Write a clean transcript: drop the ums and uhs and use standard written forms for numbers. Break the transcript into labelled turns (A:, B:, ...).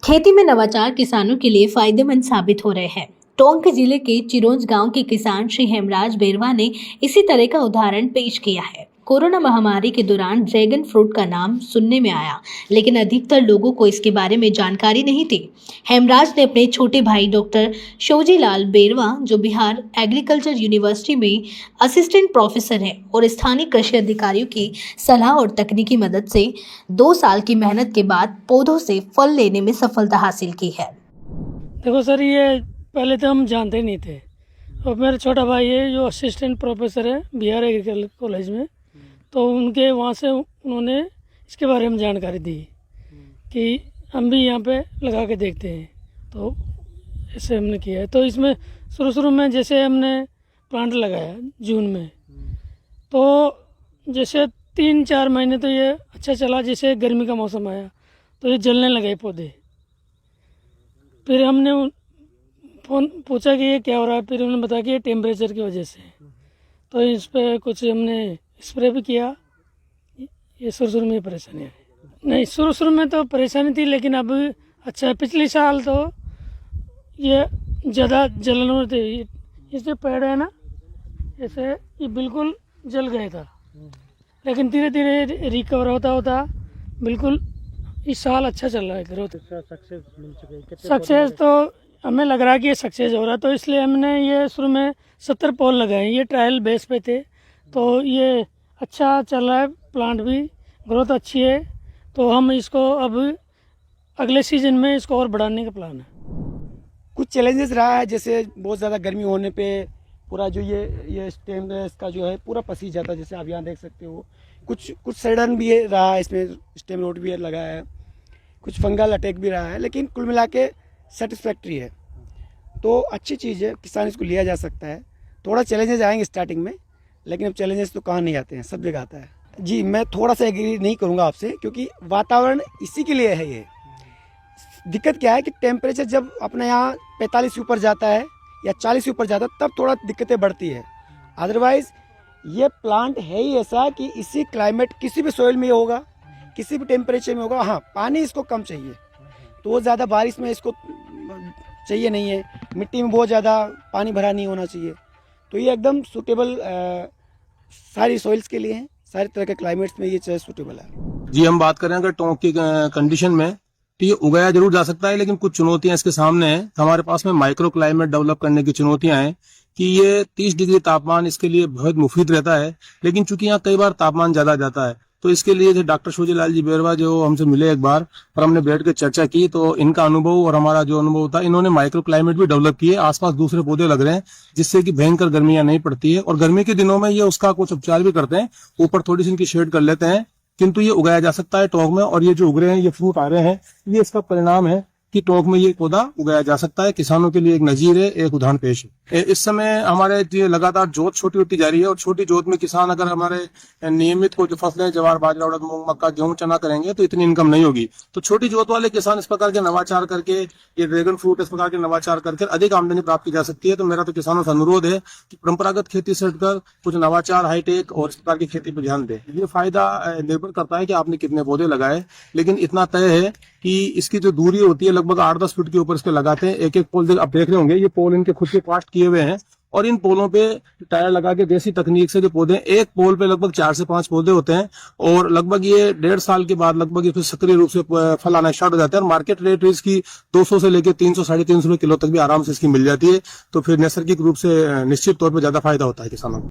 A: खेती में नवाचार किसानों के लिए फायदेमंद साबित हो रहे हैं। टोंक जिले के चिरोंज गांव के किसान श्री हेमराज बेरवा ने इसी तरह का उदाहरण पेश किया है। कोरोना महामारी के दौरान ड्रैगन फ्रूट का नाम सुनने में आया, लेकिन अधिकतर लोगों को इसके बारे में जानकारी नहीं थी। हेमराज ने अपने छोटे भाई डॉक्टर शोजीलाल बेरवा, जो बिहार एग्रीकल्चर यूनिवर्सिटी में असिस्टेंट प्रोफेसर है, और स्थानीय कृषि अधिकारियों की सलाह और तकनीकी मदद से 2 साल की मेहनत के बाद पौधों से फल लेने में सफलता हासिल की है।
B: देखो सर, ये पहले तो हम जानते नहीं थे, और मेरा छोटा भाई है जो असिस्टेंट प्रोफेसर है बिहार एग्रीकल्चर कॉलेज में, तो उनके वहाँ से उन्होंने इसके बारे में जानकारी दी कि हम भी यहाँ पे लगा के देखते हैं। तो ऐसे हमने किया है। तो इसमें शुरू में जैसे हमने प्लांट लगाया जून में, तो जैसे 3-4 महीने तो ये अच्छा चला। जैसे गर्मी का मौसम आया तो ये जलने लगे पौधे। फिर हमने फ़ोन पूछा कि ये क्या हो रहा है। फिर उन्होंने बताया कि ये टेम्परेचर की वजह से। तो इस पर कुछ हमने स्प्रे भी किया। ये शुरू में परेशानी आई नहीं, शुरू में तो परेशानी थी, लेकिन अब अच्छा है। पिछले साल तो ये ज़्यादा जलन हो रही थी। इससे पेड़ है ना, ऐसे ये बिल्कुल जल गया था, लेकिन धीरे धीरे रिकवर होता बिल्कुल इस साल अच्छा चल रहा है। ग्रोथ
C: सक्सेस मिल चुके हैं?
B: सक्सेस तो हमें लग रहा है कि ये सक्सेस हो रहा है। तो इसलिए हमने ये शुरू में 70 पोल लगाए। ये ट्रायल बेस पे थे, तो ये अच्छा चल रहा है। प्लांट भी ग्रोथ अच्छी है, तो हम इसको अब अगले सीजन में इसको और बढ़ाने का प्लान है।
C: कुछ चैलेंजेस रहा है, जैसे बहुत ज़्यादा गर्मी होने पे पूरा जो ये स्टेम है इसका जो है पूरा पसीज जाता है, जैसे आप यहाँ देख सकते हो। कुछ सड़न भी रहा है, इसमें स्टेम रोट भी लगा है, कुछ फंगल अटैक भी रहा है, लेकिन कुल मिला के सेटिस्फैक्ट्री है। तो अच्छी चीज़ है, किसान इसको लिया जा सकता है। थोड़ा चैलेंजेस आएंगे स्टार्टिंग में, लेकिन अब चैलेंजेस तो कहाँ नहीं आते हैं, सब जगह आता है। जी, मैं थोड़ा सा एग्री नहीं करूँगा आपसे, क्योंकि वातावरण इसी के लिए है। ये दिक्कत क्या है कि टेम्परेचर जब अपने यहाँ 45 से ऊपर जाता है या 40 से ऊपर जाता है, तब थोड़ा दिक्कतें बढ़ती है। अदरवाइज ये प्लांट है ही ऐसा कि इसी क्लाइमेट, किसी भी सोइल में होगा, किसी भी टेम्परेचर में होगा। हाँ, पानी इसको कम चाहिए, तो ज़्यादा बारिश में इसको चाहिए नहीं है। मिट्टी में बहुत ज़्यादा पानी भरा नहीं होना चाहिए। तो ये एकदम सूटेबल सारी सॉइल्स के लिए है, सारी तरह के क्लाइमेट्स में ये सूटेबल है।
D: जी, हम बात करें अगर टोंक की कंडीशन में, तो ये उगाया जरूर जा सकता है, लेकिन कुछ चुनौतियां इसके सामने हैं। हमारे पास में माइक्रो क्लाइमेट डेवलप करने की चुनौतियां हैं कि ये 30 डिग्री तापमान इसके लिए बहुत मुफीद रहता है, लेकिन चूंकि यहाँ कई बार तापमान ज्यादा जाता है, तो इसके लिए जो डॉक्टर शोजीलाल जी बेरवा जो हमसे मिले एक बार और हमने बैठ के चर्चा की, तो इनका अनुभव और हमारा जो अनुभव था, इन्होंने माइक्रो क्लाइमेट भी डेवलप किए। आसपास दूसरे पौधे लग रहे हैं, जिससे कि भयंकर गर्मियां नहीं पड़ती है, और गर्मी के दिनों में ये उसका कुछ उपचार भी करते हैं। ऊपर थोड़ी सी इनकी शेड कर लेते हैं, किंतु ये उगाया जा सकता है टोंक में। और ये जो उग रहे हैं, ये फ्रूट आ रहे हैं, ये इसका परिणाम है कि टोंक में ये पौधा उगाया जा सकता है। किसानों के लिए एक नजीर है, एक उदाहरण पेश है। इस समय हमारे लगातार जोत छोटी होती जा रही है, और छोटी जोत में किसान अगर हमारे नियमित को जो फसलें जवार, बाजरा, उड़द, मूंग, मक्का, गेहूं, चना करेंगे, तो इतनी इनकम नहीं होगी। तो छोटी जोत वाले किसान इस प्रकार के नवाचार करके, ये ड्रैगन फ्रूट इस प्रकार के नवाचार करके अधिक आमदनी प्राप्त की जा सकती है। तो मेरा तो किसानों से अनुरोध है कि परंपरागत खेती से हटकर कुछ नवाचार, हाईटेक और इस प्रकार की खेती पर ध्यान दें। ये फायदा निर्भर करता है कि आपने कितने पौधे लगाए, लेकिन इतना तय है कि इसकी जो दूरी होती है लगभग 8-10 फीट के ऊपर इसके लगाते हैं। एक पोल आप देख रहे होंगे, ये पोल इनके खुद के कास्ट किए हुए हैं, और इन पोलों पे टायर लगा के देसी तकनीक से जो पौधे, एक पोल पे लगभग 4 से 5 पौधे होते हैं, और लगभग ये 1.5 साल के बाद लगभग ये सक्रिय रूप से फल आना स्टार्ट हो जाते हैं। और मार्केट रेट इसकी 200 से लेकर 300-350 रुपए किलो तक भी आराम से इसकी मिल जाती है। तो फिर नैसर्गिक रूप से निश्चित तौर पर ज्यादा फायदा होता है किसानों को।